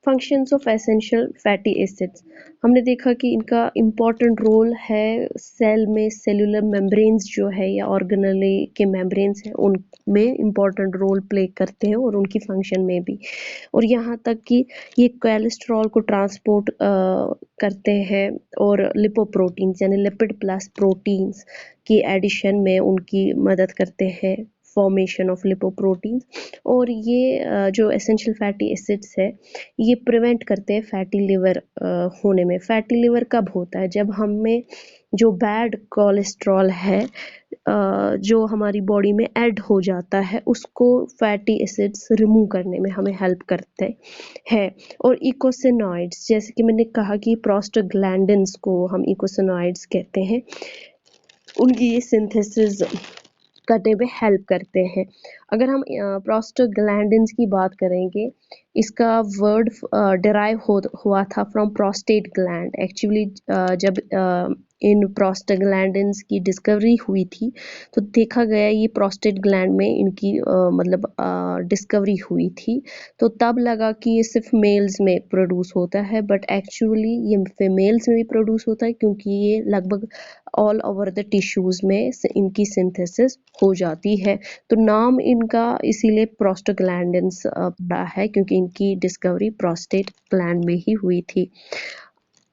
Functions of essential fatty acids, हमने देखा कि इनका इम्पॉर्टेंट रोल है सेल में, सेलुलर मेम्ब्रेन्स जो है या ऑर्गेनेली के मेम्ब्रेन्स हैं उनमें इम्पॉर्टेंट रोल प्ले करते हैं और उनकी फंक्शन में भी। और यहाँ तक कि ये कोलेस्ट्रॉल को ट्रांसपोर्ट करते हैं और लिपोप्रोटीन्स यानी लिपिड प्लस प्रोटीन्स की एडिशन में उनकी मदद करते हैं, फॉर्मेशन ऑफ लिपोप्रोटीन्स। और ये जो एसेंशियल फैटी एसिड्स है ये प्रिवेंट करते हैं फैटी लिवर होने में। फैटी लिवर कब होता है? जब हमें जो बैड कोलेस्ट्रॉल है जो हमारी बॉडी में ऐड हो जाता है उसको फैटी एसिड्स रिमूव करने में हमें हेल्प करते हैं। और इकोसिनॉइड्स, जैसे कि मैंने कहा कि प्रोस्टाग्लैंडिन्स को हम इकोसिनॉइड्स कहते हैं, उनकी ये सिंथेसिस करने में हेल्प करते हैं। अगर हम प्रोस्टाग्लैंडिन्स की बात करेंगे, इसका वर्ड डिराइव हुआ था फ्रॉम प्रोस्टेट ग्लैंड। एक्चुअली जब इन प्रोस्टाग्लैंडिन्स की डिस्कवरी हुई थी तो देखा गया ये प्रोस्टेट ग्लैंड में इनकी मतलब डिस्कवरी हुई थी, तो तब लगा कि ये सिर्फ मेल्स में प्रोड्यूस होता है, बट एक्चुअली ये फीमेल्स में भी प्रोड्यूस होता है क्योंकि ये लगभग ऑल ओवर द टिश्यूज में इनकी सिंथेसिस हो जाती है। तो नाम इनका इसीलिए प्रोस्टाग्लैंडिन्स पड़ा है क्योंकि इनकी डिस्कवरी प्रोस्टेट ग्लैंड में ही हुई थी।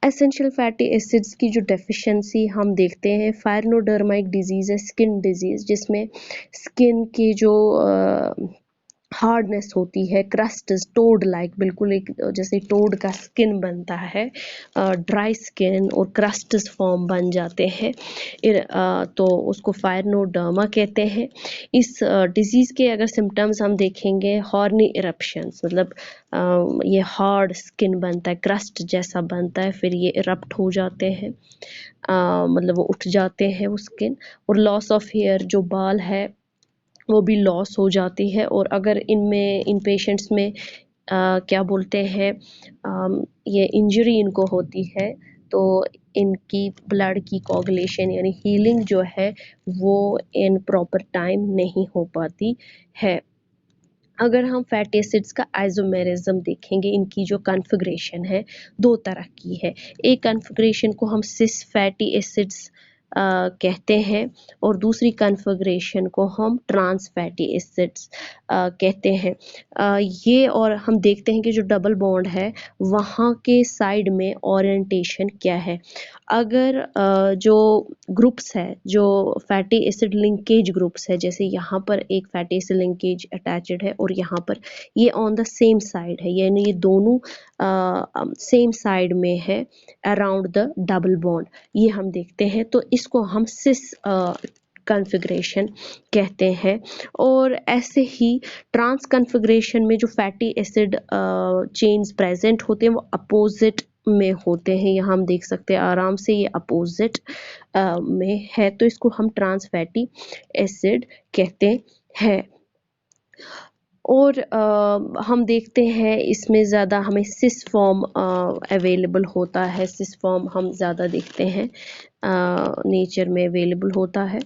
एसेंशियल फैटी एसिड्स की जो डेफिशिएंसी हम देखते हैं, फायरनोडर्माइक डिजीज है, स्किन डिजीज, जिसमें स्किन की जो हार्डनेस होती है, क्रस्ट टोड लाइक, बिल्कुल एक जैसे टोड का स्किन बनता है, ड्राई स्किन और क्रस्ट्स फॉर्म बन जाते हैं, तो उसको फायरनोडर्मा कहते हैं। इस डिजीज़ के अगर सिम्टम्स हम देखेंगे, हॉर्नी इरप्शंस, मतलब ये हार्ड स्किन बनता है, क्रस्ट जैसा बनता है, फिर ये इरप्ट हो जाते हैं, मतलब वो उठ जाते हैं वो स्किन। और लॉस ऑफ हेयर, जो बाल है वो भी लॉस हो जाती है। और अगर इन पेशेंट्स में क्या बोलते हैं, ये इंजरी इनको होती है तो इनकी ब्लड की कोगुलेशन यानी हीलिंग जो है वो इन प्रॉपर टाइम नहीं हो पाती है। अगर हम फैटी एसिड्स का आइसोमेरिज्म देखेंगे, इनकी जो कॉन्फ़िगरेशन है दो तरह की है। एक कॉन्फ़िगरेशन को हम सिस फैटी एसिड्स कहते हैं और दूसरी कॉन्फ़िगरेशन को हम ट्रांस फैटी एसिड्स कहते हैं। ये और हम देखते हैं कि जो डबल बॉन्ड है वहाँ के साइड में ओरिएंटेशन क्या है। अगर जो ग्रुप्स है, जो फैटी एसिड लिंकेज ग्रुप्स है, जैसे यहाँ पर एक फैटी एसिड लिंकेज अटैच्ड है और यहाँ पर ये ऑन द सेम साइड है, यानी ये दोनों सेम साइड में है अराउंड द डबल बॉन्ड, ये हम देखते हैं, तो इसको हम सिस कॉन्फ़िगरेशन कहते हैं। और ऐसे ही ट्रांस कॉन्फ़िगरेशन में जो फैटी एसिड चेन्स प्रेजेंट होते हैं वो अपोजिट में होते हैं। यहाँ हम देख सकते हैं आराम से ये अपोजिट में है, तो इसको हम ट्रांस फैटी एसिड कहते हैं। और हम देखते हैं इसमें ज़्यादा हमें सिस फॉर्म अवेलेबल होता है, सिस फॉर्म हम ज़्यादा देखते हैं नेचर में अवेलेबल होता है।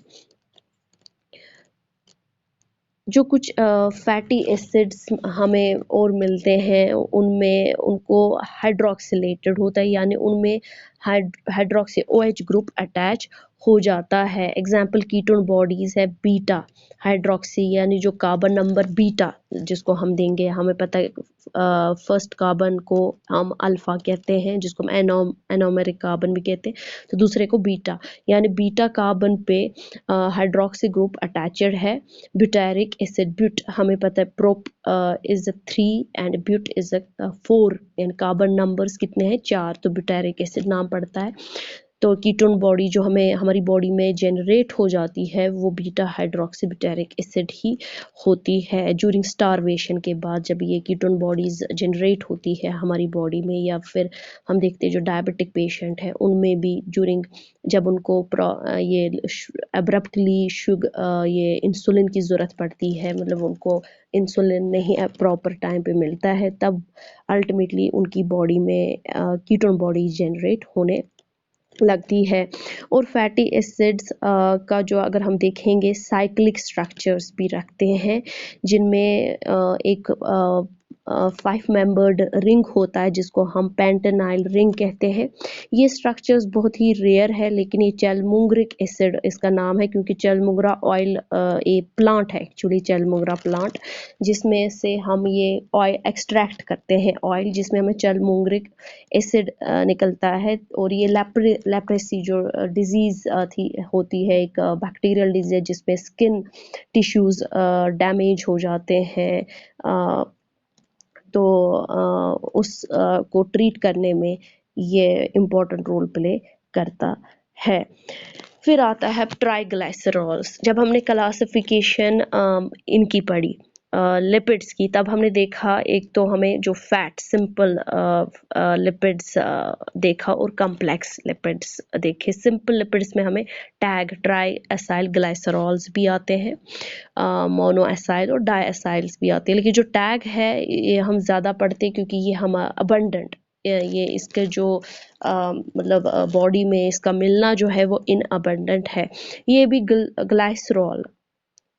जो कुछ फैटी एसिड्स हमें और मिलते हैं उनमें उनको हाइड्रॉक्सिलेटेड होता है, यानी उनमें हाइड्रॉक्सी OH ग्रुप अटैच हो जाता है। एग्जाम्पल कीटोन बॉडीज़ है बीटा हाइड्रॉक्सी, यानी जो कार्बन नंबर बीटा जिसको हम देंगे, हमें पता है फर्स्ट कार्बन को हम अल्फ़ा कहते हैं, जिसको हम एनोमेरिक कार्बन भी कहते हैं, तो दूसरे को बीटा, यानी बीटा कार्बन पे हाइड्रॉक्सी ग्रुप अटैचड है। ब्यूटारिक एसिड, ब्यूट हमें पता है prop is 3 and but is 4, यानी कार्बन नंबर्स कितने हैं 4, तो ब्यूटारिक एसिड नाम पड़ता है। तो कीटोन बॉडी जो हमें हमारी बॉडी में जनरेट हो जाती है वो बीटा हाइड्रोक्सी ब्यूटारिक एसिड ही होती है। ज्यूरिंग स्टारवेशन के बाद जब ये कीटोन बॉडीज जनरेट होती है हमारी बॉडी में, या फिर हम देखते हैं जो डायबिटिक पेशेंट है उनमें भी ज्यूरिंग जब उनको ये अब्रप्टली ये इंसुलिन की ज़रूरत पड़ती है, मतलब उनको इंसुलिन नहीं प्रॉपर टाइम पे मिलता है, तब अल्टीमेटली उनकी बॉडी में कीटोन बॉडी जनरेट होने लगती है। और फैटी एसिड्स का जो अगर हम देखेंगे साइक्लिक स्ट्रक्चर्स भी रखते हैं, जिनमें एक 5 मेंबर्ड रिंग होता है जिसको हम पेंटेनाइल रिंग कहते हैं। ये स्ट्रक्चर्स बहुत ही रेयर है, लेकिन ये चैलमुंगरिक एसिड इसका नाम है, क्योंकि चैलमुंगरा ऑयल ये प्लांट है एक्चुअली, चैलमुंगरा प्लांट, जिसमें से हम ये ऑयल एक्सट्रैक्ट करते हैं, ऑयल जिसमें हमें चैलमुंगरिक एसिड निकलता है। और ये लेप्रेसी जो डिजीज़ होती है, एक बैक्टीरियल डिजीज जिसमें स्किन टिश्यूज़ डैमेज हो जाते हैं, तो उस को ट्रीट करने में ये इम्पोर्टेंट रोल प्ले करता है। फिर आता है ट्राइग्लाइसरॉल्स। जब हमने क्लासिफिकेशन इनकी पढ़ी लिपिड्स की, तब हमने देखा एक तो हमें जो फैट सिंपल लिपिड्स देखा और कॉम्प्लेक्स लिपिड्स देखे। सिंपल लिपिड्स में हमें टैग, ट्राई एसाइल ग्लाइसरॉल्स भी आते हैं, मोनो एसाइल और डाई एसाइल्स भी आते हैं। लेकिन जो टैग है ये हम ज़्यादा पढ़ते हैं, क्योंकि ये हम अबंडेंट, ये इसके जो मतलब बॉडी में इसका मिलना जो है वो इन अबंडेंट है। ये भी ग्लाइसरॉल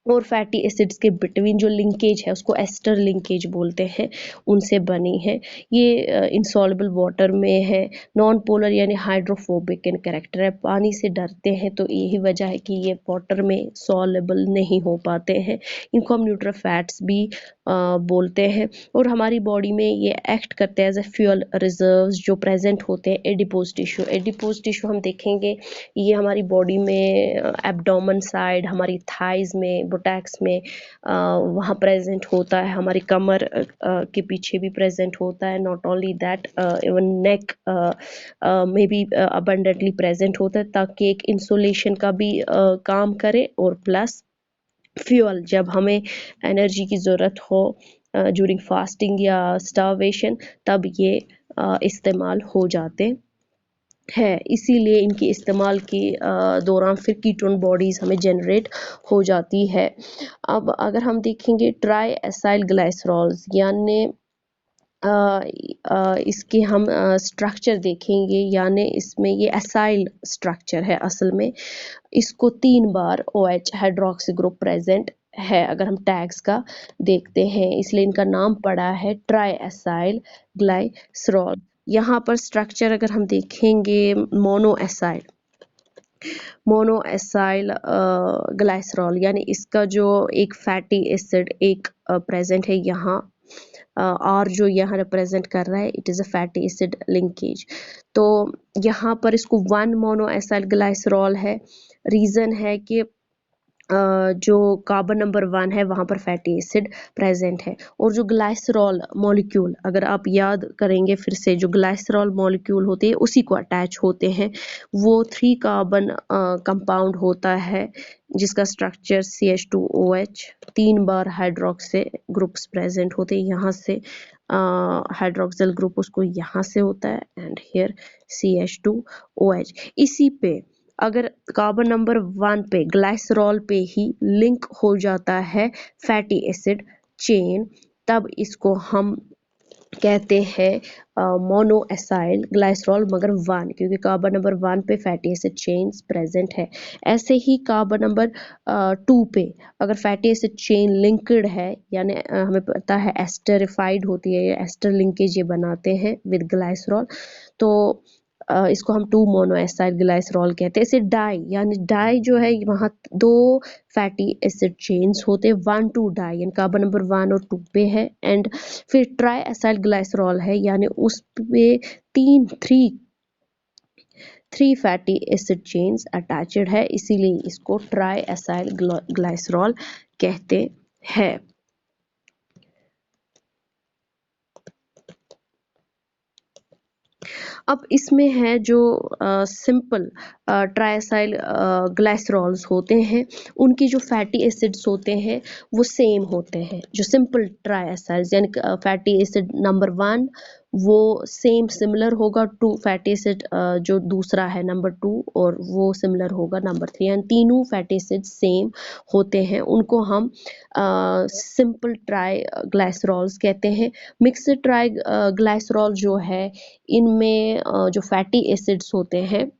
और फैटी एसिड्स के बिटवीन जो लिंकेज है उसको एस्टर लिंकेज बोलते हैं, उनसे बनी है। ये इंसॉल्युबल वाटर में है, नॉन पोलर यानी हाइड्रोफोबिक इन कैरेक्टर है, पानी से डरते हैं, तो यही वजह है कि ये वाटर में सॉल्युबल नहीं हो पाते हैं। इनको हम न्यूट्रोफैट्स भी बोलते हैं। और हमारी बॉडी में ये एक्ट करते हैं एज ए फ्यूल रिजर्व्स जो प्रेजेंट होते हैं एडिपोज टिश्यू। एडिपोज टिश्यू हम देखेंगे ये हमारी बॉडी में एब्डोमेन साइड, हमारी थाइज में, बुटैक्स में वहाँ प्रेजेंट होता है, हमारी कमर के पीछे भी प्रेजेंट होता है। नॉट ओनली दैट, इवन नेक में भी अबंडेंटली प्रेजेंट होता है, ताकि एक इंसुलेशन का भी काम करे, और प्लस फ्यूल जब हमें एनर्जी की ज़रूरत हो ड्यूरिंग फास्टिंग या स्टार्वेशन, तब ये इस्तेमाल हो जाते है। इसीलिए इनकी इस्तेमाल के दौरान फिर कीटोन बॉडीज़ हमें जनरेट हो जाती है। अब अगर हम देखेंगे ट्राई एसाइल ग्लाइसरॉल्स, यानी इसके हम स्ट्रक्चर देखेंगे, यानी इसमें ये एसाइल स्ट्रक्चर है असल में। इसको 3 बार OH हाइड्रोक्सी ग्रुप प्रेजेंट है अगर हम टैग्स का देखते हैं, इसलिए इनका नाम पड़ा है ट्राई एसाइल ग्लाइसरॉल। यहाँ पर स्ट्रक्चर अगर हम देखेंगे मोनो एसाइल ग्लाइसरॉल, यानी इसका जो एक फैटी एसिड एक प्रेजेंट है यहाँ, और जो यहाँ रिप्रेजेंट कर रहा है it is a fatty acid linkage. तो यहाँ पर इसको 1 मोनो एसाइल ग्लाइसरॉल है। रीज़न है कि जो कार्बन नंबर 1 है वहाँ पर फैटी एसिड प्रेजेंट है, और जो ग्लाइसरॉल मॉलिक्यूल अगर आप याद करेंगे फिर से, जो ग्लाइसरॉल मॉलिक्यूल होते हैं उसी को अटैच होते हैं, वो 3 कार्बन कंपाउंड होता है जिसका स्ट्रक्चर CH2OH, 3 बार हाइड्रोक्सी ग्रुप्स प्रेजेंट होते हैं। यहाँ से हाइड्रोक्सिल ग्रुप उसको यहाँ से होता है, एंड हियर CH2OH। इसी पे अगर कार्बन नंबर 1 पे ग्लाइसरॉल पे ही लिंक हो जाता है फैटी एसिड चेन, तब इसको हम कहते हैं मोनो एसाइल ग्लाइसरॉल मगर 1, क्योंकि कार्बन नंबर 1 पे फैटी एसिड चेन्स प्रेजेंट है। ऐसे ही कार्बन नंबर 2 पे अगर फैटी एसिड चेन लिंक्ड है, यानी हमें पता है एस्टरिफाइड होती है, एस्टर लिंकेज ये बनाते हैं विद ग्लाइसरॉल, तो इसको हम 2 मोनो एसाइल ग्लाइसरॉल कहते हैं। इसे डाई, यानी डाई जो है वहाँ 2 फैटी एसिड चेन्स होते हैं, 1 2 डाई, यानी कार्बन नंबर 1 और 2 पे है। एंड फिर ट्राई एसाइल ग्लाइसरॉल है, यानी उस पे 3 फैटी एसिड चेन्स अटैच्ड है, इसीलिए इसको ट्राई एसाइल ग्लाइसरॉल कहते हैं। अब इसमें है जो सिंपल ट्राइसाइल ग्लाइसरॉल्स होते हैं, उनकी जो फैटी एसिड्स होते हैं वो सेम होते हैं। जो सिंपल ट्राइसाइल्स यानी फैटी एसिड नंबर 1 वो सेम सिमिलर होगा टू फैटी एसिड जो दूसरा है नंबर 2, और वो सिमिलर होगा नंबर 3, यानी तीनों फैटी एसिड सेम होते हैं। उनको हम सिंपल ट्राई ग्लाइसरॉल्स कहते हैं। मिक्स्ड ट्राई ग्लाइसरॉल जो है इनमें जो फैटी एसिड्स होते हैं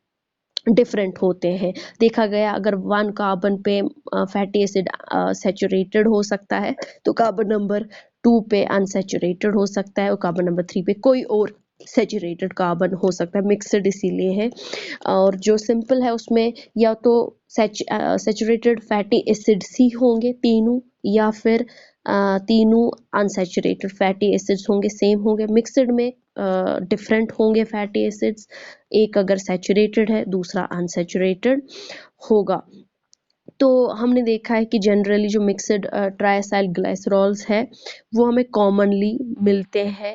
डिफरेंट होते हैं। देखा गया अगर 1 कार्बन पे फैटी एसिड सैचुरेटेड हो सकता है, तो कार्बन नंबर 2 पे अनसैचुरेटेड हो सकता है और कार्बन नंबर 3 पे कोई और सैचुरेटेड कार्बन हो सकता है, मिक्सड इसीलिए है। और जो सिंपल है उसमें या तो सैचुरेटेड फैटी एसिड्स ही होंगे तीनों, या फिर तीनों अनसैचुरेटेड फैटी एसिड्स होंगे, सेम होंगे। मिक्सड में डिफरेंट होंगे फैटी एसिड्स, एक अगर सैचुरेटेड है दूसरा अनसैचुरेटेड होगा। तो हमने देखा है कि जनरली जो मिक्सड ट्राइएसाइल ग्लाइसरॉल्स है वो हमें कॉमनली मिलते हैं,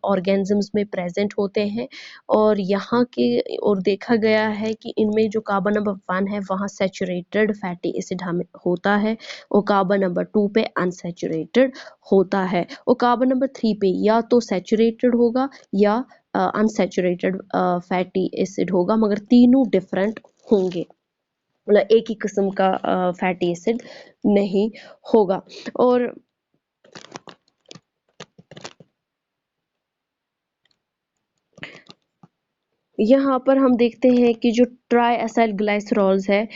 ऑर्गेनिजम्स में प्रेजेंट होते हैं, और यहाँ के और देखा गया है कि इनमें जो कार्बन नंबर 1 है वहाँ सैचुरेटेड फैटी एसिड हमें होता है, और कार्बन नंबर 2 पे अनसैचुरेटेड होता है, और कार्बन नंबर 3 पे या तो सैचुरेटेड होगा या अनसैचुरेटेड फैटी एसिड होगा, मगर तीनों डिफरेंट होंगे, मतलब एक ही किस्म का फैटी एसिड नहीं होगा। और यहाँ पर हम देखते हैं कि जो ट्राइएसाइल ग्लाइसरॉल्स है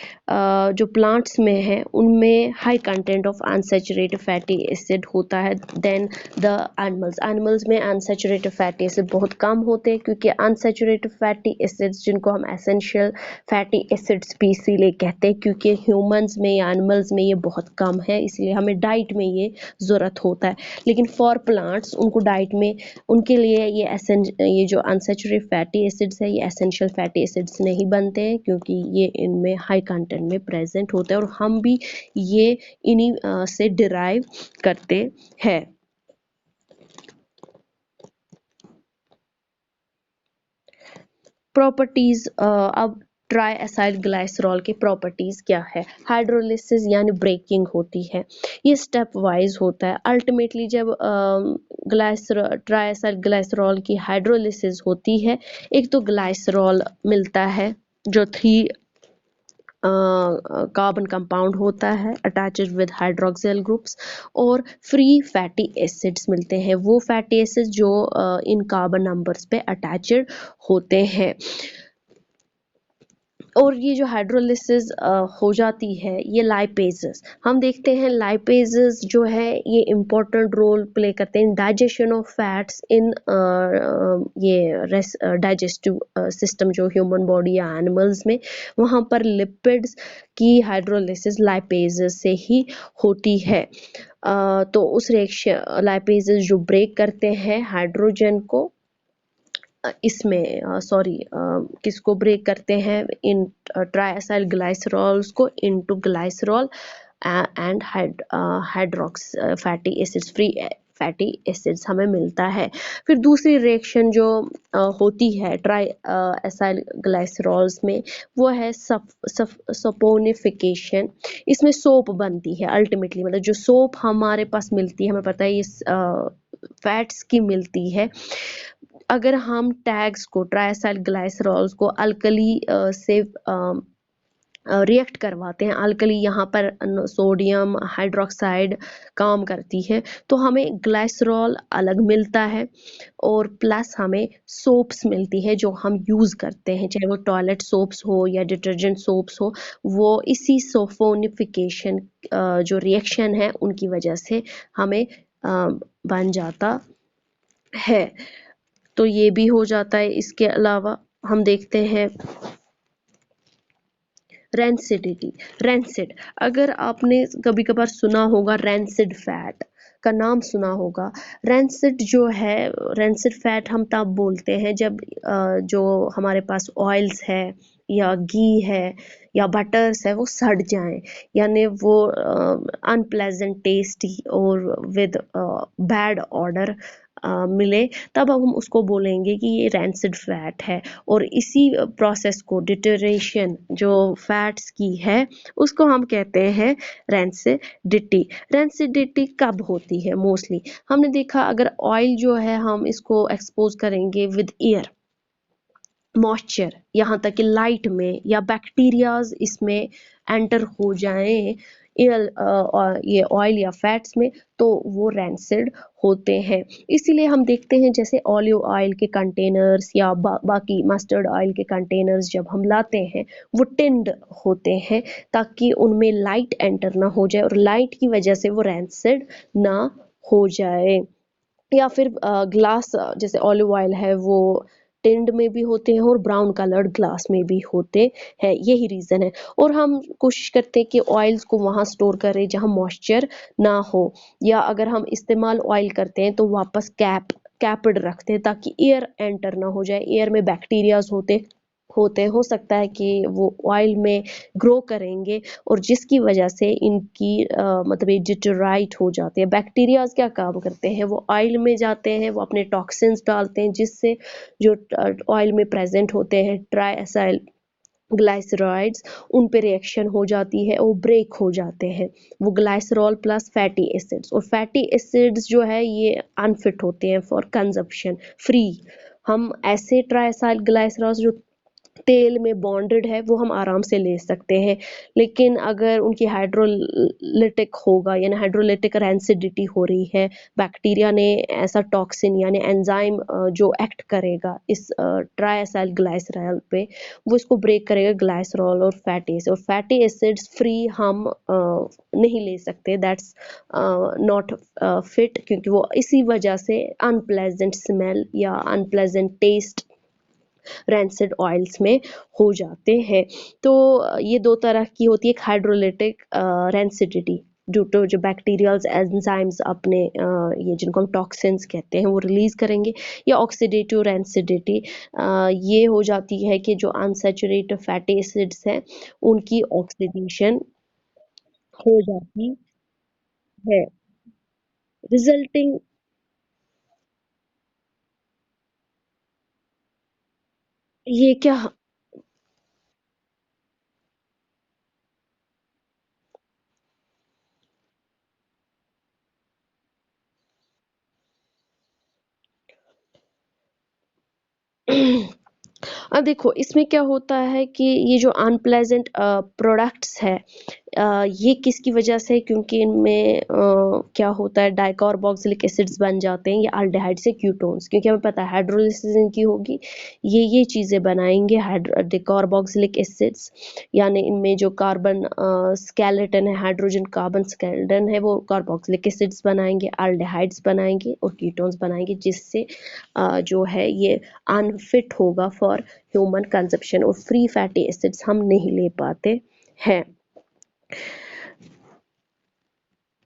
जो प्लांट्स में है उनमें high content of unsaturated fatty acid होता है देन द एनिमल्स में अनसैचुरेटेड फैटी एसिड बहुत कम होते हैं, क्योंकि अनसैचुरेटेड फैटी एसिड्स जिनको हम एसेंशियल फैटी एसिड्स भी इसीलिए कहते हैं, क्योंकि ह्यूमंस में या एनिमल्स में ये बहुत कम है, इसलिए हमें डाइट में ये ज़रूरत होता है। लेकिन फॉर प्लांट्स उनको डाइट में उनके लिए ये जो अनसैचुरेटेड फैटी एसिड्स है ये एसेंशियल फैटी एसिड्स नहीं बनते हैं, क्योंकि ये इनमें हाई कंटेंट में प्रेजेंट होते हैं, और हम भी ये इन्हीं से डिराइव करते हैं। प्रॉपर्टीज, अब ट्राइएसाइल ग्लाइसरॉल के प्रॉपर्टीज क्या है। हाइड्रोलिसिस यानी ब्रेकिंग होती है, ये स्टेप वाइज होता है। अल्टीमेटली जब ट्राइएसाइल ग्लाइसरॉल की हाइड्रोलिसिस होती है, एक तो ग्लाइसरॉल मिलता है जो 3 कार्बन कंपाउंड होता है अटैच्ड विद हाइड्रोक्सिल ग्रुप्स, और फ्री फैटी एसिड्स मिलते हैं, वो फैटी एसिड्स जो इन कार्बन नंबर्स पे अटैच्ड होते हैं। और ये जो हाइड्रोलिसिस हो जाती है ये लाइपेजेस, हम देखते हैं लाइपेजेस जो है ये इम्पोर्टेंट रोल प्ले करते हैं इन डाइजेशन ऑफ फैट्स इन ये डाइजेस्टिव सिस्टम जो ह्यूमन बॉडी या एनिमल्स में, वहाँ पर लिपिड्स की हाइड्रोलिसिस लाइपेजेस से ही होती है। तो उस रिएक्शन लाइपेजेस जो ब्रेक करते हैं हाइड्रोजन को इसमें किसको ब्रेक करते हैं, इन ट्राइएसाइल ग्लाइसरॉल्स को into glycerol and hydroxy fatty acids, free fatty acids हमें मिलता है। फिर दूसरी रिएक्शन जो होती है ट्राइएसाइल ग्लाइसरॉल्स में वो है सपोनिफिकेशन, इसमें सोप बनती है अल्टीमेटली, मतलब जो सोप हमारे पास मिलती है हमें पता है इस फैट्स की मिलती है। अगर हम टैग्स को ट्राइएसाइल ग्लाइसरॉल्स को अल्कली से रिएक्ट करवाते हैं, अल्कली यहाँ पर सोडियम हाइड्रोक्साइड काम करती है, तो हमें ग्लाइसरॉल अलग मिलता है, और प्लस हमें सोप्स मिलती है जो हम यूज़ करते हैं, चाहे वो टॉयलेट सोप्स हो या डिटर्जेंट सोप्स हो, वो इसी सोफोनिफिकेशन जो रिएक्शन है उनकी वजह से हमें बन जाता है। तो ये भी हो जाता है। इसके अलावा हम देखते हैं रेंसिडिटी, रेंसिड, अगर आपने कभी कभार सुना होगा रेंसिड फैट का नाम सुना होगा। रेंसिड जो है, रेंसिड फैट हम तब बोलते हैं जब जो हमारे पास ऑयल्स है या घी है या बटर्स है वो सड़ जाएं, यानी वो अनप्लेजेंट टेस्टी और विद बैड ऑर्डर मिले, तब हम उसको बोलेंगे कि ये रैंसिड फैट है। और इसी प्रोसेस को डिटरेशन जो फैट्स की है उसको हम कहते हैं रैंसिडिटी। रैंसिडिटी कब होती है? मोस्टली हमने देखा अगर ऑयल जो है हम इसको एक्सपोज करेंगे विद एयर, मॉइस्चर, यहाँ तक कि लाइट में या बैक्टीरियाज इसमें एंटर हो जाएं ये ऑयल या फैट्स में, तो वो रैंसिड होते हैं। इसीलिए हम देखते हैं जैसे ऑलिव ऑयल के कंटेनर्स या बाकी मस्टर्ड ऑयल के कंटेनर्स जब हम लाते हैं वो टिन्ड होते हैं ताकि उनमें लाइट एंटर ना हो जाए और लाइट की वजह से वो रैंसिड ना हो जाए। या फिर ग्लास, जैसे ऑलिव ऑयल है वो टिन्ड में भी होते हैं और ब्राउन कलर्ड ग्लास में भी होते हैं, यही रीज़न है। और हम कोशिश करते हैं कि ऑयल्स को वहाँ स्टोर करें जहाँ मॉइस्चर ना हो, या अगर हम इस्तेमाल ऑयल करते हैं तो वापस कैप्ड रखते हैं ताकि एयर एंटर ना हो जाए। एयर में बैक्टीरियाज होते होते हो सकता है कि वो ऑयल में ग्रो करेंगे, और जिसकी वजह से इनकी मतलब ये डिटोराइट हो जाते हैं। बैक्टीरियाज क्या काम करते हैं, वो ऑयल में जाते हैं, वो अपने टॉक्सिन्स डालते हैं, जिससे जो ऑयल में प्रेजेंट होते हैं ट्राई एसाइल ग्लाइसराइड्स, उन पे रिएक्शन हो जाती है, वो ब्रेक हो जाते हैं, वो ग्लाइसरॉल प्लस फैटी एसिड्स। और फैटी एसिड्स जो है ये अनफिट होते हैं फॉर कंजप्शन फ्री। हम ऐसे ट्राइसाइल ग्लाइसरॉल जो तेल में बॉन्डेड है वो हम आराम से ले सकते हैं, लेकिन अगर उनकी हाइड्रोलिटिक होगा, यानी हाइड्रोलिटिक रेंसिडिटी हो रही है, बैक्टीरिया ने ऐसा टॉक्सिन यानी एंजाइम जो एक्ट करेगा इस ट्राइएसाइल ग्लाइसरॉल पे, वो इसको ब्रेक करेगा ग्लाइसरॉल और फैटी एसिड, और फैटी एसिड्स फ्री हम नहीं ले सकते। दैट्स नॉट फिट, क्योंकि वो इसी वजह से अनप्लेजेंट स्मेल या अनप्लेजेंट टेस्ट रैंसिड ऑयल्स में हो जाते हैं। तो ये दो तरह की होती है, एक हाइड्रोलिटिक रैंसिडिटी ड्यू टू जो बैक्टीरियल एंजाइम्स अपने ये जिनको हम टॉक्सिन्स कहते हैं वो रिलीज करेंगे, या ऑक्सीडेटिव रैंसिडिटी ये हो जाती है कि जो अनसैचुरेटेड फैटी एसिड्स हैं उनकी ऑक्सीडेशन हो जाती है, रिजल्टिंग। ये क्या देखो इसमें क्या होता है कि ये जो अनप्लेजेंट प्रोडक्ट्स है, ये किसकी वजह से, क्योंकि इनमें क्या होता है डाइकार्बोक्सिलिक एसिड्स बन जाते हैं, या अल्डिहाइड से कीटोन्स, क्योंकि हमें पता है हाइड्रोलिसिस इनकी होगी, ये चीज़ें बनाएंगे डिकार्बोक्सिलिक एसिड्स, यानी इनमें जो कार्बन स्केलेटन है, हाइड्रोजन कार्बन स्केलेटन है, वो कार्बोक्सिलिक एसिड्स बनाएंगे, अल्डिहाइड्स बनाएंगे और कीटोन्स बनाएंगे, जिससे जो है ये अनफिट होगा फॉर ह्यूमन कंजप्शन, और फ्री फैटी एसिड्स हम नहीं ले पाते हैं।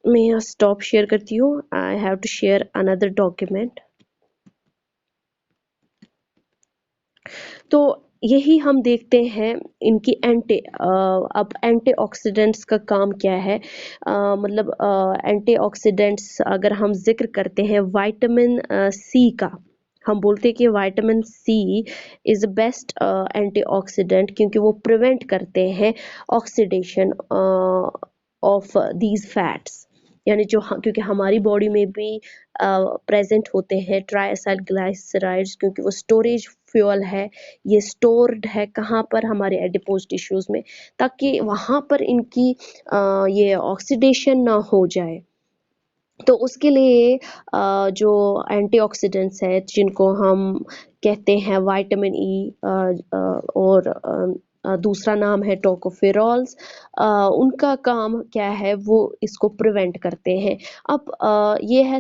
मैं यहाँ स्टॉप शेयर करती हूँ, I have to share another document. तो यही हम देखते हैं इनकी अब एंटीऑक्सीडेंट्स का काम क्या है, मतलब एंटीऑक्सीडेंट्स अगर हम जिक्र करते हैं विटामिन सी का, हम बोलते हैं कि vitamin C is best antioxidant, क्योंकि वो प्रिवेंट करते हैं ऑक्सीडेशन ऑफ दीज फैट्स, यानी जो क्योंकि हमारी बॉडी में भी प्रेजेंट होते हैं ट्राइएसाइल ग्लाइसराइड्स, क्योंकि वो स्टोरेज फ्यूल है, ये स्टोर्ड है कहाँ पर, हमारे एडिपोज टिश्यूज में, ताकि वहाँ पर इनकी ये ऑक्सीडेशन ना हो जाए। तो उसके लिए जो एंटीऑक्सीडेंट्स है जिनको हम कहते हैं विटामिन ई, और दूसरा नाम है टोकोफेरॉल्स, उनका काम क्या है, वो इसको प्रिवेंट करते हैं। अब ये है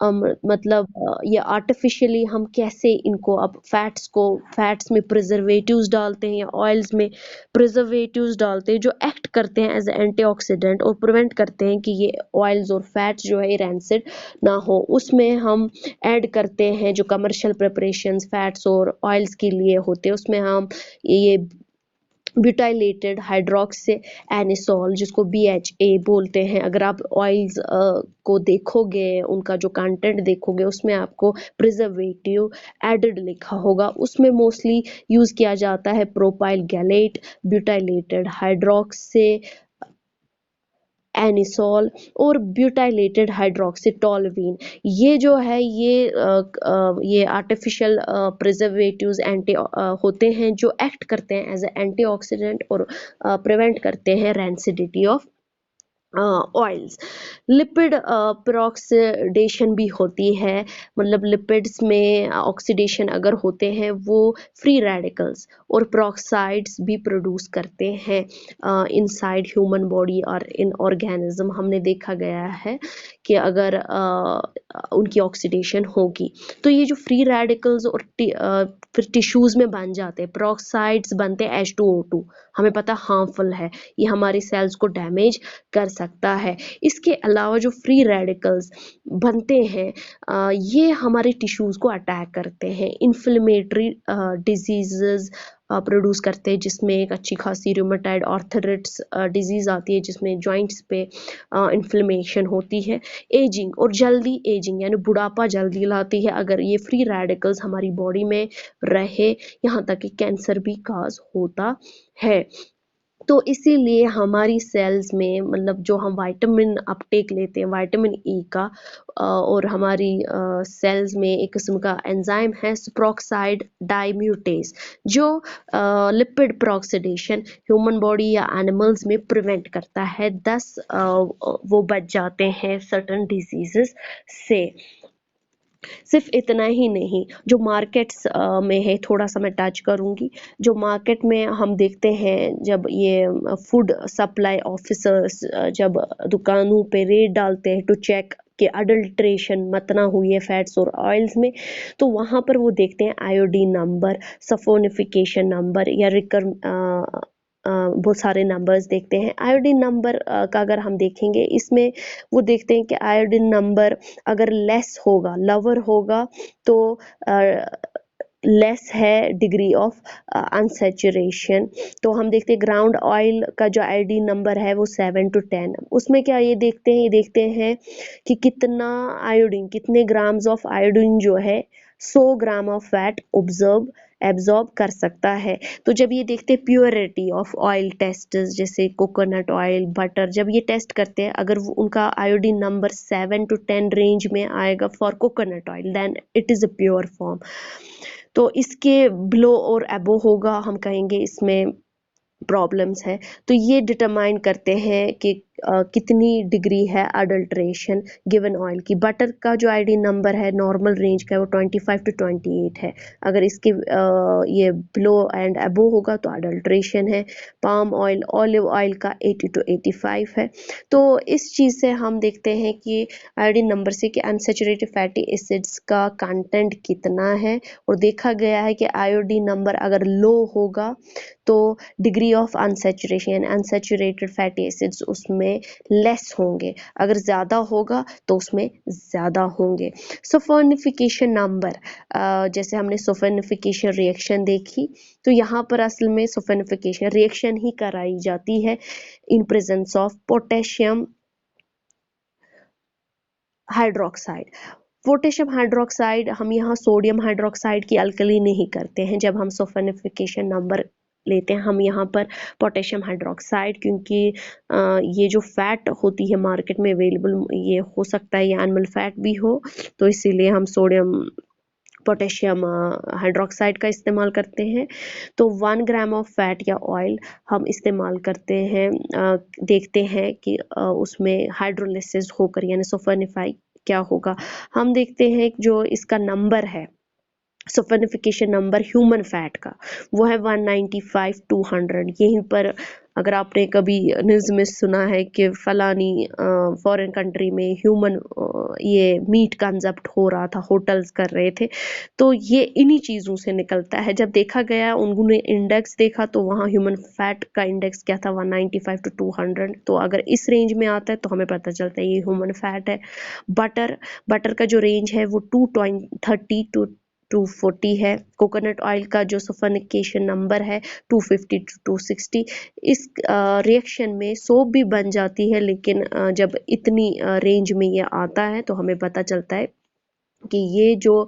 मतलब ये आर्टिफिशियली हम कैसे इनको, अब फैट्स में प्रिजर्वेटिव्स डालते हैं या ऑयल्स में प्रिजर्वेटिव्स डालते हैं जो एक्ट करते हैं एज एंटीऑक्सीडेंट और प्रिवेंट करते हैं कि ये ऑयल्स और फैट्स जो है रैंसिड ना हो। उसमें हम ऐड करते हैं जो कमर्शियल प्रिपरेशंस फैट्स और ऑयल्स के लिए होते हैं, उसमें हम ये ब्यूटाइलेटेड हाइड्रोक्सी एनिसोल, जिसको BHA बोलते हैं, अगर आप ऑयल्स को देखोगे, उनका जो कंटेंट देखोगे, उसमें आपको प्रिजर्वेटिव एडेड लिखा होगा, उसमें मोस्टली यूज किया जाता है propyl gallate, butylated hydroxy anisole और ब्यूटाइलेटेड हाइड्रोक्सीटोलुवीन। ये जो है ये आर्टिफिशियल प्रिजर्वेटिव्स एंटी होते हैं जो एक्ट करते हैं एज ए एंटीऑक्सीडेंट और प्रिवेंट करते हैं rancidity of oils. Lipid peroxidation भी होती है, मतलब लिपिड्स में ऑक्सीडेशन अगर होते हैं वो फ्री रेडिकल्स और पेरोक्साइड्स भी प्रोड्यूस करते हैं इनसाइड ह्यूमन बॉडी और इन ऑर्गेनिज्म। हमने देखा गया है कि अगर उनकी ऑक्सीडेशन होगी तो ये जो फ्री रेडिकल्स और फिर टिश्यूज में बन जाते हैं, पेरोक्साइड्स बनते हैं H2O2, हमें पता हार्मफुल है, ये हमारे सेल्स को डैमेज कर सकता है। इसके अलावा जो फ्री रेडिकल्स बनते हैं ये हमारे टिश्यूज़ को अटैक करते हैं, इन्फ्लेमेटरी डिजीज़ प्रोड्यूस करते हैं, जिसमें एक अच्छी खासी रूमेटाइड आर्थराइटिस डिजीज़ आती है, जिसमें जॉइंट्स पे इन्फ्लेमेशन होती है। एजिंग और जल्दी एजिंग यानी बुढ़ापा जल्दी लाती है अगर ये फ्री रेडिकल्स हमारी बॉडी में रहे, यहाँ तक कि कैंसर भी काज होता है। तो इसीलिए हमारी सेल्स में, मतलब जो हम विटामिन अपटेक लेते हैं विटामिन ई का, और हमारी सेल्स में एक किस्म का एंजाइम है सुप्रोक्साइड डाइम्यूटेज, जो लिपिड पेरोक्सीडेशन ह्यूमन बॉडी या एनिमल्स में प्रिवेंट करता है, thus वो बच जाते हैं सर्टेन डिजीजेस से। सिर्फ इतना ही नहीं, जो मार्केट्स में है, थोड़ा सा मैं टच करूंगी। जो मार्केट में हम देखते हैं, जब ये फूड सप्लाई ऑफिसर्स जब दुकानों पे रेड डालते हैं टू चेक कि अडल्ट्रेशन मत ना हुई है फैट्स और ऑयल्स में, तो वहाँ पर वो देखते हैं आयोडीन नंबर, सफोनिफिकेशन नंबर या बहुत सारे नंबर्स देखते हैं। आयोडीन नंबर का अगर हम देखेंगे, इसमें वो देखते हैं कि आयोडीन नंबर अगर लेस होगा, लवर होगा, तो लेस है डिग्री ऑफ अनसेचुरेशन। तो हम देखते हैं ग्राउंड ऑयल का जो आयोडीन नंबर है वो 7 to 10। उसमें क्या ये देखते हैं कि कितना आयोडीन, कितने ग्राम्स ऑफ आयोडीन जो है 100 ग्राम ऑफ फैट एब्जॉर्ब कर सकता है। तो जब ये देखते हैं प्योरिटी ऑफ ऑयल टेस्ट, जैसे कोकोनट ऑयल, बटर, जब ये टेस्ट करते हैं, अगर उनका आयोडीन नंबर 7 to 10 रेंज में आएगा for coconut oil, then it is a pure form. तो इसके बिलो और अबो होगा, हम कहेंगे इसमें प्रॉब्लम्स है। तो ये डिटरमाइन करते हैं कि कितनी डिग्री है अडल्ट्रेशन गिवन ऑयल की। बटर का जो आईडी नंबर है नॉर्मल रेंज का, वो 25 to 28 है। अगर इसके ये बिलो एंड अबो होगा तो अडल्ट्रेशन है। पाम ऑयल, ऑलिव ऑयल का 80 to 85 है। तो इस चीज़ से हम देखते हैं कि आयोडीन नंबर से कि अनसैचुरेटेड फैटी एसिड्स का कंटेंट कितना है, और देखा गया है कि आयोडीन नंबर अगर लो होगा तो degree of unsaturation, unsaturated fatty acids उसमें लेस होंगे, अगर ज़्यादा होगा तो उसमें ज़्यादा होंगे। सल्फोनिफिकेशन नंबर, जैसे हमने सल्फोनिफिकेशन रिएक्शन देखी, तो यहाँ पर असल में सल्फोनिफिकेशन रिएक्शन ही कराई जाती है in presence of potassium hydroxide. Potassium hydroxide, हम यहाँ सोडियम हाइड्रोक्साइड की अल्कली नहीं करते हैं जब हम सल्फोनिफिकेशन नंबर लेते हैं, हम यहाँ पर पोटेशियम हाइड्रोक्साइड, क्योंकि ये जो फैट होती है मार्केट में अवेलेबल, ये हो सकता है ये एनिमल फैट भी हो, तो इसीलिए हम सोडियम पोटेशियम हाइड्रोक्साइड का इस्तेमाल करते हैं। तो 1 ग्राम ऑफ फैट या ऑयल हम इस्तेमाल करते हैं, देखते हैं कि उसमें हाइड्रोलिसिस होकर यानी सल्फोनिफाई क्या होगा। हम देखते हैं जो इसका नंबर है, सल्फोनिफिकेशन नंबर ह्यूमन फैट का, वो है 195 200। यहीं पर अगर आपने कभी न्यूज़ में सुना है कि फलानी फॉरेन कंट्री में ह्यूमन ये मीट कंजप्ट हो रहा था, होटल्स कर रहे थे, तो ये इन्हीं चीज़ों से निकलता है। जब देखा गया, उन्होंने इंडेक्स देखा, तो वहाँ ह्यूमन फैट का इंडेक्स क्या था, 195 to 200। तो अगर इस रेंज में आता है तो हमें पता चलता है ये ह्यूमन फैट है। बटर का जो रेंज है वो 230 to 240 है। कोकोनट ऑयल का जो सल्फोनिफिकेशन नंबर है 250 to 260। इस रिएक्शन में सोप भी बन जाती है, लेकिन जब इतनी रेंज में ये आता है तो हमें पता चलता है कि ये जो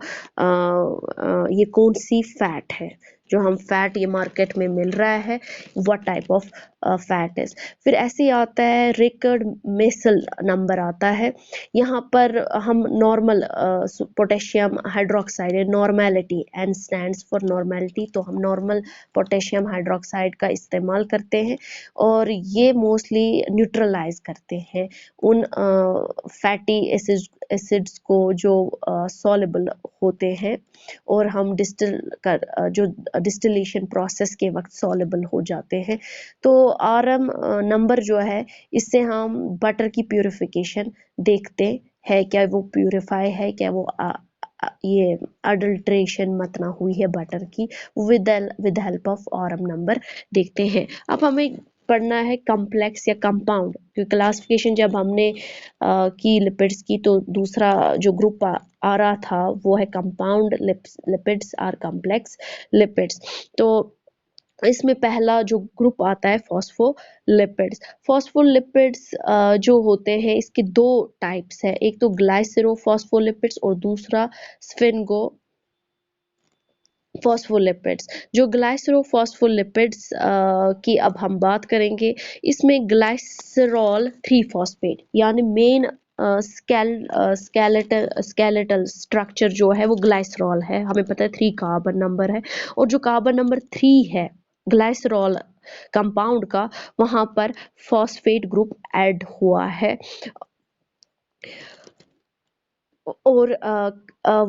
ये कौन सी फैट है जो हम फैट ये मार्केट में मिल रहा है, what type of fat is. फिर ऐसे ही आता है रिकर्ड मेसल नंबर आता है। यहाँ पर हम नॉर्मल पोटेशियम हाइड्रोक्साइड है, normality, N stands for normality, तो हम नॉर्मल पोटेशियम हाइड्रोक्साइड का इस्तेमाल करते हैं और ये मोस्टली न्यूट्रलाइज करते हैं उन फैटी एसिड्स को जो सॉल्युबल होते हैं और हम जो डिस्टिलेशन प्रोसेस के वक्त सॉल्युबल हो जाते हैं। तो RM नंबर जो है, इससे हम बटर की प्यूरिफिकेशन देखते हैं, क्या वो प्यूरिफाई है, क्या वो ये अडल्ट्रेशन मत ना हुई है बटर की, with help of RM number देखते हैं। अब हमें पढ़ना है कम्प्लेक्स या कंपाउंड, क्योंकि क्लासिफिकेशन जब हमने की लिपिड्स की, तो दूसरा जो ग्रुप आ रहा था वो है कंपाउंड लिपिड्स और कॉम्प्लेक्स लिपिड्स। तो इसमें पहला जो ग्रुप आता है फॉस्फोलिपिड्स। फॉस्फोलिपिड्स जो होते हैं, इसके दो टाइप्स है, एक तो ग्लाइसेरोफॉस्फोलिपिड्स और दूसरा स्फिंगो फॉस्फोलिपिड्स। जो ग्लाइसेरोफॉस्फोलिपिड्स की अब हम बात करेंगे, इसमें ग्लाइसरॉल 3 फॉस्फेट यानी मेन स्केलेटल स्ट्रक्चर जो है वो ग्लाइसरॉल है, हमें पता है 3 कार्बन नंबर है, और जो कार्बन नंबर 3 है ग्लाइसरॉल कंपाउंड का, वहां पर फॉस्फेट ग्रुप ऐड हुआ है और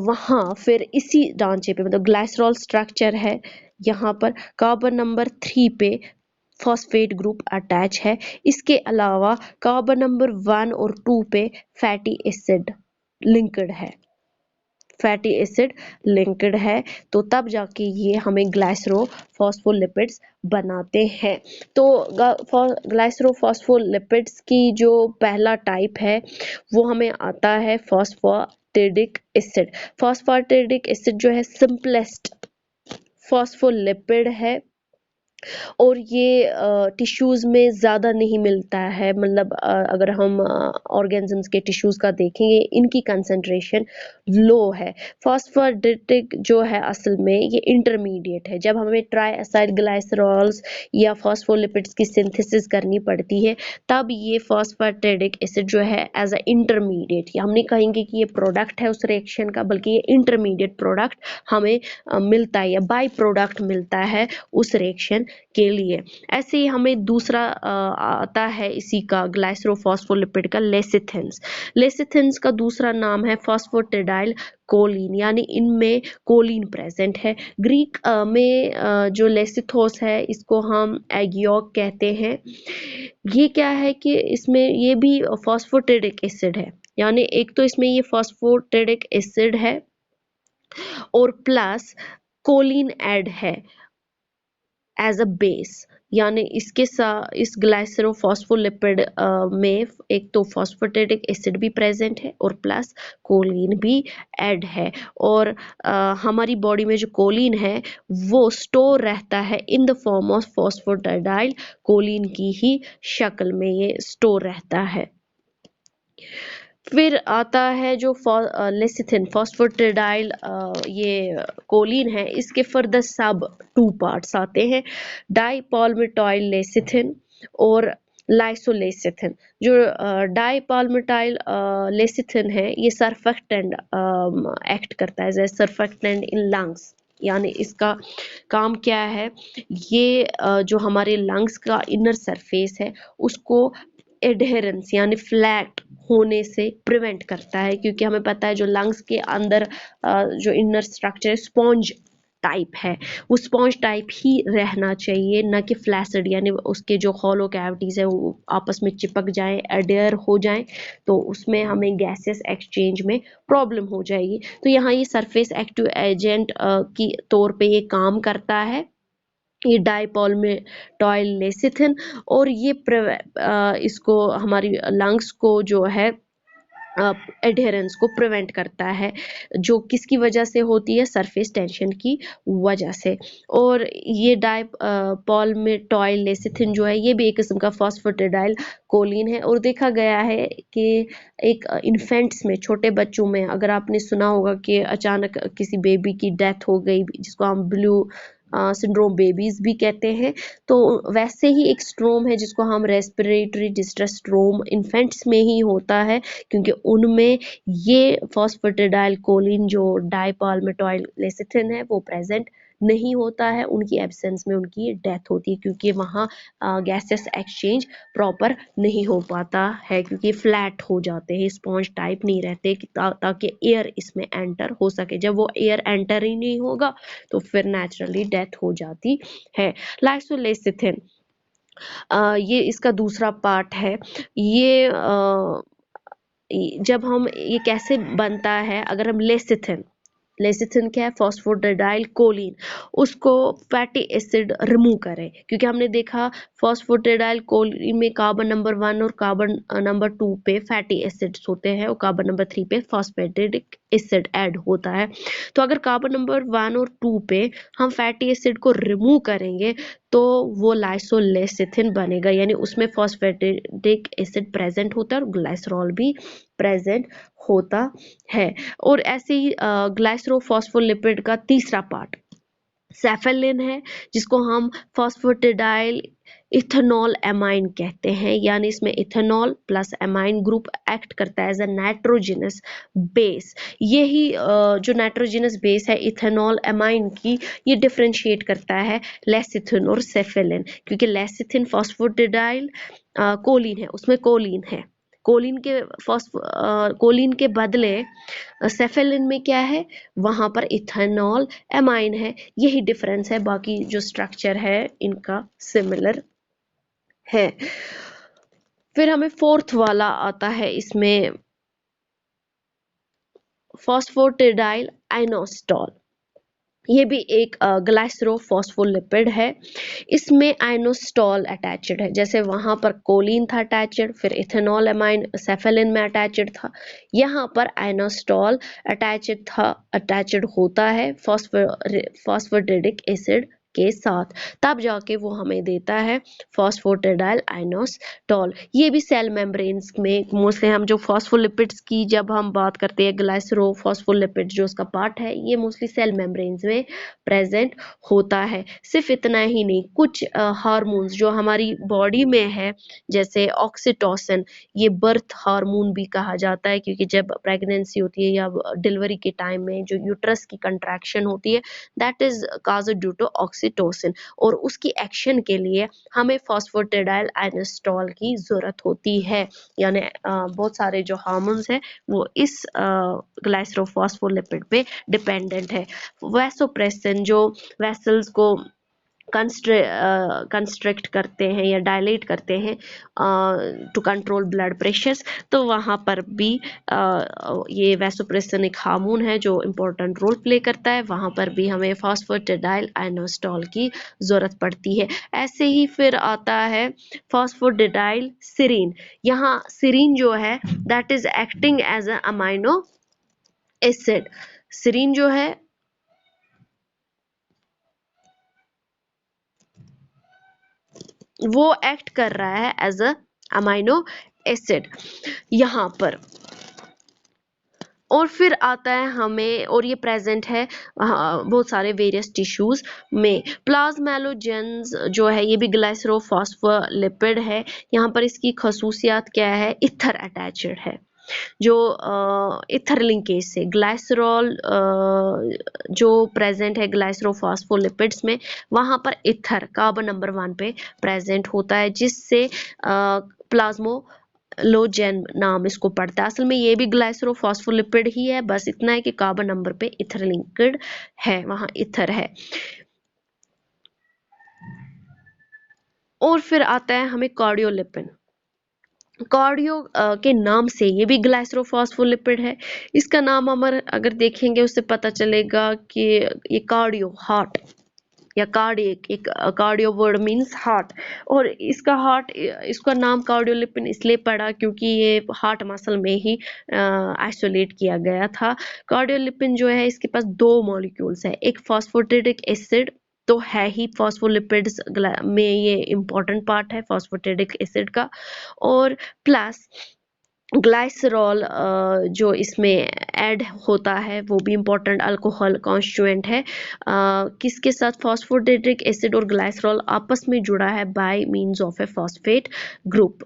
वहाँ फिर इसी ढांचे पे, मतलब ग्लाइसरॉल स्ट्रक्चर है, यहाँ पर कार्बन नंबर 3 पे फॉस्फेट ग्रुप अटैच है। इसके अलावा कार्बन नंबर 1 और 2 पे फैटी एसिड लिंक्ड है, फैटी एसिड लिंक्ड है, तो तब जाके ये हमें ग्लाइसरोफॉस्फोलिपिड्स बनाते हैं। तो ग्लाइसरोफॉस्फोलिपिड्स की जो पहला टाइप है वो हमें आता है फॉस्फेटिडिक एसिड। फॉस्फेटिडिक एसिड जो है सिंपलेस्ट फॉस्फोलिपिड है और ये टिश्यूज में ज़्यादा नहीं मिलता है, मतलब अगर हम ऑर्गेनिजम्स के टिश्यूज का देखेंगे, इनकी कंसंट्रेशन लो है। फॉस्फेटिडिक जो है असल में ये इंटरमीडिएट है, जब हमें ट्राईएसाइड ग्लाइसरॉल्स या फॉस्फोलिपिड्स की सिंथेसिस करनी पड़ती है, तब ये फॉस्फेटिडिक एसिड जो है एज अ इंटरमीडिएट, हम नहीं कहेंगे कि ये प्रोडक्ट है उस रिएक्शन का, बल्कि ये इंटरमीडिएट प्रोडक्ट हमें मिलता है या बाई प्रोडक्ट मिलता है उस रिएक्शन के लिए। ऐसे ही हमें दूसरा आता है इसी का ग्लाइसरोफॉस्फोलिपिड का, लेसिथिन्स। लेसिथिन्स का दूसरा नाम है फॉस्फेटिडाइल कोलिन, यानी इनमें कोलिन प्रेजेंट है। ग्रीक में जो लेसिथोस है, इसको हम एगियोक कहते हैं। ये क्या है कि इसमें ये भी फॉस्फेटिडिक एसिड है, यानी एक तो इसमें ये फॉस्फेटिडिक एसिड है और प्लस कोलिन ऐड है एज अ बेस, यानी इसके साथ इस ग्लाइसरोफॉस्फोलिपिड में एक तो फॉस्फेटिडिक एसिड भी प्रेजेंट है और प्लस कोलिन भी ऐड है। और हमारी बॉडी में जो कोलिन है वो स्टोर रहता है in the form of phosphatidyl choline की ही शक्ल में ये स्टोर रहता है। फिर आता है जो लेसिथिन फॉस्फेटिडाइल ये कोलिन है, इसके फर्दर सब 2 पार्ट्स आते हैं, डाईपाल्मिटाइल लेसिथिन और लाइसोलेसिथिन। जो डाईपाल्मिटाइल लेसिथिन है, ये सरफेक्टेंट एक्ट करता है as a surfactant in lungs, यानी इसका काम क्या है, ये जो हमारे लंग्स का इनर सरफेस है उसको एडहेरेंस यानी फ्लैट होने से प्रिवेंट करता है, क्योंकि हमें पता है जो लंग्स के अंदर जो इनर स्ट्रक्चर है स्पॉन्ज टाइप है, वो स्पॉन्ज टाइप ही रहना चाहिए, न कि फ्लैसिड, यानी उसके जो हॉलो कैविटीज है वो आपस में चिपक जाए, एडेयर हो जाए, तो उसमें हमें गैसेस एक्सचेंज में प्रॉब्लम हो जाएगी। तो यहाँ ये सरफेस एक्टिव एजेंट की तौर पे ये काम करता है, ये डाईपाल्मिटाइल लेसिथिन, और ये इसको हमारी लंग्स को जो है एडहेरेंस को प्रिवेंट करता है, जो किसकी वजह से होती है, सरफेस टेंशन की वजह से। और ये डाईपाल्मिटाइल लेसिथिन जो है ये भी एक किस्म का फॉस्फेटिडाइल कोलिन है, और देखा गया है कि एक इन्फेंट्स में, छोटे बच्चों में, अगर आपने सुना होगा कि अचानक किसी बेबी की डेथ हो गई जिसको हम ब्लू सिंड्रोम बेबीज भी कहते हैं। तो वैसे ही एक स्ट्रोम है जिसको हम रेस्पिरेटरी डिस्ट्रेस स्ट्रोम इन्फेंट्स में ही होता है, क्योंकि उनमें ये फॉस्फेटिडाइल कोलिन जो डाइपाल्मिटॉइल लेसिथिन है वो प्रेजेंट नहीं होता है, उनकी एब्सेंस में उनकी डेथ होती है, क्योंकि वहाँ गैसेस एक्सचेंज प्रॉपर नहीं हो पाता है, क्योंकि फ्लैट हो जाते हैं, स्पॉन्ज टाइप नहीं रहते ताकि एयर इसमें एंटर हो सके। जब वो एयर एंटर ही नहीं होगा तो फिर नेचुरली डेथ हो जाती है। लाइसोलेसिथिन ये इसका दूसरा पार्ट है। ये जब हम ये कैसे बनता है, अगर हम लेसिथिन क्या है, फॉस्फोडिडाइल कोलिन, उसको फैटी एसिड रिमूव करें, क्योंकि हमने देखा फॉस्फोडिडाइल कोलिन में कार्बन नंबर 1 और कार्बन नंबर 2 पे फैटी एसिड्स होते हैं और कार्बन नंबर 3 पे फॉस्फेटिडिक एसिड ऐड होता है। तो अगर कार्बन नंबर 1 और 2 पे हम फैटी एसिड को रिमूव करेंगे तो वो लाइसोलेसिथिन बनेगा, यानी उसमें फॉस्फेटिडिक एसिड प्रेजेंट होता है और ग्लाइसरॉल भी प्रेजेंट होता है। और ऐसे ही ग्लाइसरोफॉस्फोलिपिड का तीसरा पार्ट सेफेलिन है, जिसको हम फॉस्फेटिडाइल इथेनॉल एमाइन कहते हैं, यानी इसमें ethanol plus amine group act करता है एज अ नाइट्रोजिनस बेस। यही जो नाइट्रोजिनस बेस है इथेनॉल एमाइन की, ये डिफरेंशिएट करता है लेसिथिन और सेफेलिन, क्योंकि लेसिथिन फॉस्फेटिडाइल कोलिन है, उसमें कोलिन है, कोलिन के बदले सेफेलिन में क्या है, वहां पर इथेनॉल एमाइन है। यही डिफरेंस है, बाकी जो स्ट्रक्चर है इनका सिमिलर है। फिर हमें फोर्थ वाला आता है, इसमें फॉस्फेटिडाइल आइनोस्टॉल। ये भी एक ग्लाइसरोफॉस्फोलिपिड है, इसमें आइनोस्टॉल अटैच्ड है। जैसे वहां पर कोलिन था अटैच्ड, फिर इथेनॉल एमाइन सेफेलिन में अटैच्ड था, यहाँ पर आइनोस्टॉल अटैच्ड होता है फॉस्फेटिडिक एसिड के साथ, तब जाके वो हमें देता है फॉस्फेटिडाइल आइनोस्टॉल। ये भी सेल मेम्ब्रेन्स में मोस्टली, हम जो फॉस्फोलिपिड्स की जब हम बात करते हैं, ग्लाइसरोफॉस्फोलिपिड जो उसका पार्ट है, ये मोस्टली सेल मेम्ब्रेन्स में प्रेजेंट होता है। सिर्फ इतना ही नहीं, कुछ हार्मोन्स जो हमारी बॉडी में है, जैसे ऑक्सीटोसिन, ये बर्थ हार्मोन भी कहा जाता है, क्योंकि जब प्रेगनेंसी होती है या डिलीवरी के टाइम में जो यूट्रस की कंट्रैक्शन होती है, that is caused due to oxytocin, और उसकी एक्शन के लिए हमें फॉस्फेटिडाइल आइनोस्टॉल की जरूरत होती है। यानी बहुत सारे जो हार्मोन्स हैं वो इस ग्लाइसरोफॉस्फोलिपिड पे डिपेंडेंट है। वैसोप्रेसिन जो वेसल्स को कंस्ट्रिक्ट करते हैं या डायलेट करते हैं टू कंट्रोल ब्लड प्रेशर्स, तो वहाँ पर भी ये वैसोप्रेसिन एक हार्मोन है जो इम्पोर्टेंट रोल प्ले करता है, वहाँ पर भी हमें फॉस्फेटिडाइल आइनोस्टॉल की ज़रूरत पड़ती है। ऐसे ही फिर आता है फॉस्फेटिडाइल सिरीन। यहाँ सिरीन जो है that is acting as a amino acid. Serine जो है वो एक्ट कर रहा है एज अ अमाइनो एसिड यहाँ पर। और फिर आता है हमें, और ये प्रेजेंट है बहुत सारे वेरियस टिश्यूज में। प्लाज्मेलोजेंस जो है ये भी ग्लाइसरोफॉस्फोलिपिड है। यहाँ पर इसकी खसूसियात क्या है, इथर अटैच्ड है, जो इथर लिंकेज से ग्लाइसरॉल जो प्रेजेंट है ग्लाइसरोफॉस्फोलिपिड्स में, वहां पर इथर कार्बन नंबर 1 पे प्रेजेंट होता है, जिससे प्लाज्मो लोजेन नाम इसको पड़ता है। असल में ये भी ग्लाइसरोफॉस्फोलिपिड ही है, बस इतना है कि कार्बन नंबर पे इथर लिंक्ड है, वहां इथर है। और फिर आता है हमें कार्डियोलिपिन। कार्डियो के नाम से ये भी ग्लाइसरोफॉस्फोलिपिड है। इसका नाम हम अगर देखेंगे उससे पता चलेगा कि ये कार्डियो हार्ट या कार्डियक, एक कार्डियो वर्ड मीन्स हार्ट, और इसका नाम कार्डियोलिपिन इसलिए पड़ा क्योंकि ये हार्ट मसल में ही आइसोलेट किया गया था। कार्डियोलिपिन जो है इसके पास 2 मॉलिक्यूल्स है, एक फॉस्फेटिडिक एसिड तो है ही, फॉस्फोलिपिड्स में ये इंपॉर्टेंट पार्ट है फॉस्फेटिडिक एसिड का, और प्लस ग्लाइसरॉल जो इसमें ऐड होता है वो भी इम्पोर्टेंट अल्कोहल कॉन्स्टिट्यूएंट है। किसके साथ? फॉस्फोडेट्रिक एसिड और ग्लाइसरॉल आपस में जुड़ा है bye means of A phosphate group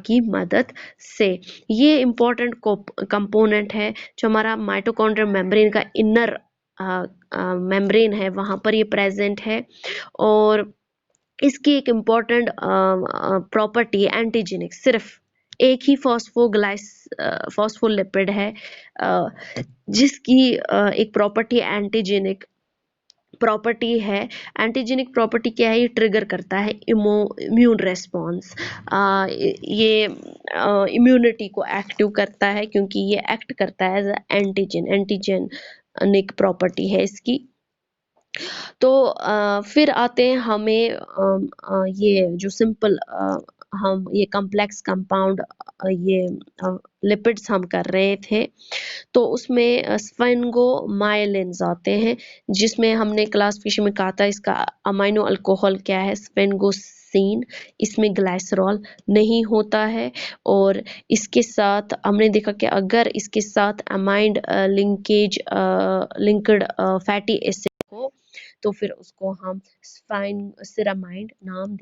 की मदद से। ये इम्पोर्टेंट कंपोनेंट है जो हमारा माइटोकॉन्ड्रियल मेम्ब्रेन का इनर मेम्ब्रेन है वहाँ पर ये प्रेजेंट है। और इसकी एक इम्पॉर्टेंट प्रॉपर्टी एंटीजेनिक, सिर्फ एक ही फॉस्फोलिपिड है जिसकी एक प्रॉपर्टी एंटीजेनिक प्रॉपर्टी है। एंटीजेनिक प्रॉपर्टी क्या है? ये ट्रिगर करता है इम्यून रेस्पॉन्स। ये इम्यूनिटी को एक्टिव करता है क्योंकि ये एक्ट करता है एज एंटीजन। एंटीजेनिक प्रॉपर्टी है इसकी। तो फिर आते हैं हमें ये जो सिंपल हम ये कॉम्प्लेक्स कंपाउंड ये लिपिड्स हम कर रहे थे तो उसमें स्फेंगोमाइलिन्स आते हैं जिसमें हमने क्लासिफिकेशन में कहा था इसका अमाइनो अल्कोहल क्या है? स्फेंगोसीन। इसमें ग्लाइसरॉल नहीं होता है और इसके साथ हमने देखा कि अगर इसके साथ अमाइड लिंक्ड फैटी एसिड हो तो फिर उसको हम स्फाइनसिरामाइड नाम देते हैं।